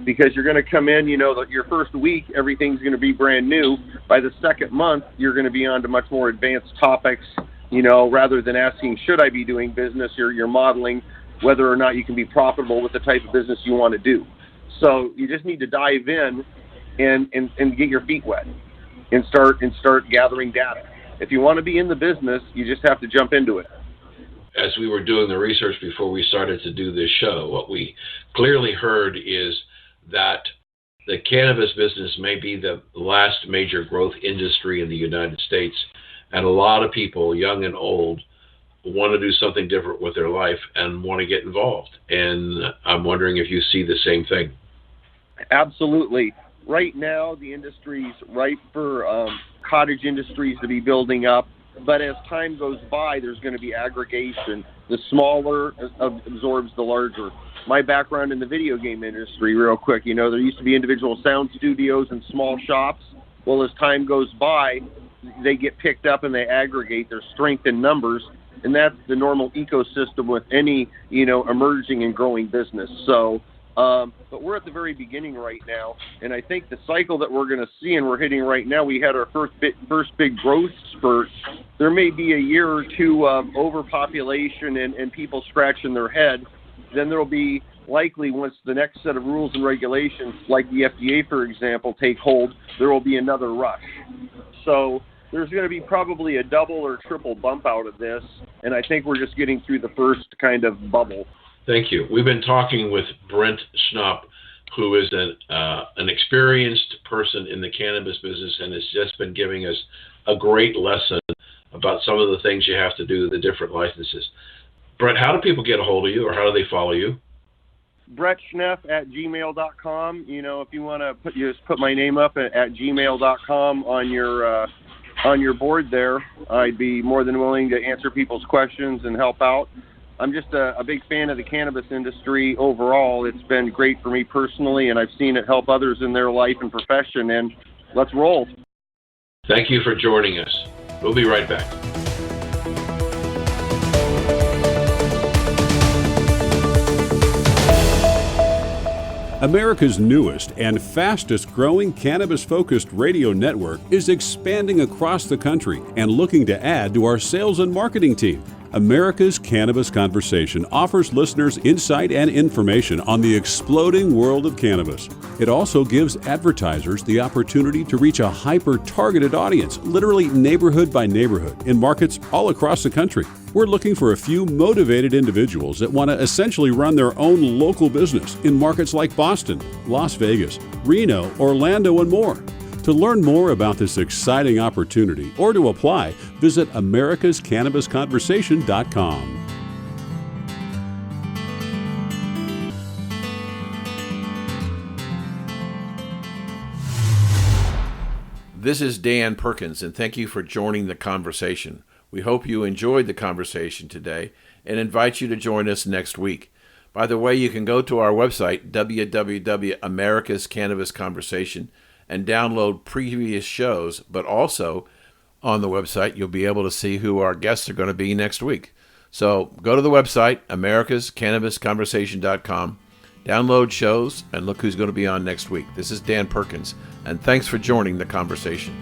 Because you're going to come in, your first week, everything's going to be brand new. By the second month, you're going to be on to much more advanced topics, rather than asking, should I be doing business? You're modeling whether or not you can be profitable with the type of business you want to do. So you just need to dive in and get your feet wet and start gathering data. If you want to be in the business, you just have to jump into it. As we were doing the research before we started to do this show, what we clearly heard is that the cannabis business may be the last major growth industry in the United States, and a lot of people, young and old, want to do something different with their life and want to get involved. And I'm wondering if you see the same thing. Absolutely. Right now, the industry's ripe for cottage industries to be building up. But as time goes by, there's going to be aggregation. The smaller absorbs the larger. My background in the video game industry, real quick, there used to be individual sound studios and small shops. Well, as time goes by, they get picked up and they aggregate. Their strength in numbers, and that's the normal ecosystem with any, emerging and growing business. So, but we're at the very beginning right now, and I think the cycle that we're going to see, and we're hitting right now, we had our first big growth spurt. There may be a year or two of overpopulation and people scratching their head. Then there will be likely, once the next set of rules and regulations, like the FDA, for example, take hold, there will be another rush. So there's going to be probably a double or triple bump out of this, and I think we're just getting through the first kind of bubble. Thank you. We've been talking with Brent Schnepf, who is an experienced person in the cannabis business and has just been giving us a great lesson about some of the things you have to do, the different licenses. Brent, how do people get a hold of you, or how do they follow you? Brett Schnepf at gmail.com. If you want to just put my name up at gmail.com on your board there, I'd be more than willing to answer people's questions and help out. I'm just a big fan of the cannabis industry overall. It's been great for me personally, and I've seen it help others in their life and profession, and let's roll. Thank you for joining us. We'll be right back. America's newest and fastest growing cannabis-focused radio network is expanding across the country and looking to add to our sales and marketing team. America's Cannabis Conversation offers listeners insight and information on the exploding world of cannabis. It also gives advertisers the opportunity to reach a hyper-targeted audience, literally neighborhood by neighborhood, in markets all across the country. We're looking for a few motivated individuals that want to essentially run their own local business in markets like Boston, Las Vegas, Reno, Orlando, and more. To learn more about this exciting opportunity or to apply, visit americascannabisconversation.com. This is Dan Perkins, and thank you for joining the conversation. We hope you enjoyed the conversation today and invite you to join us next week. By the way, you can go to our website, www.americascannabisconversation, and download previous shows, but also on the website, you'll be able to see who our guests are going to be next week. So go to the website, americascannabisconversation.com, download shows, and look who's going to be on next week. This is Dan Perkins, and thanks for joining the conversation.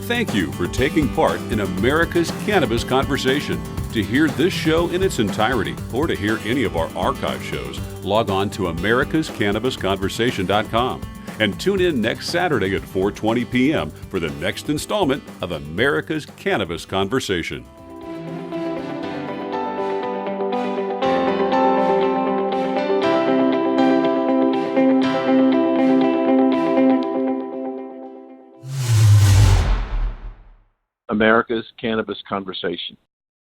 Thank you for taking part in America's Cannabis Conversation. To hear this show in its entirety or to hear any of our archive shows, log on to americascannabisconversation.com. And tune in next Saturday at 4:20 p.m. for the next installment of America's Cannabis Conversation. America's Cannabis Conversation.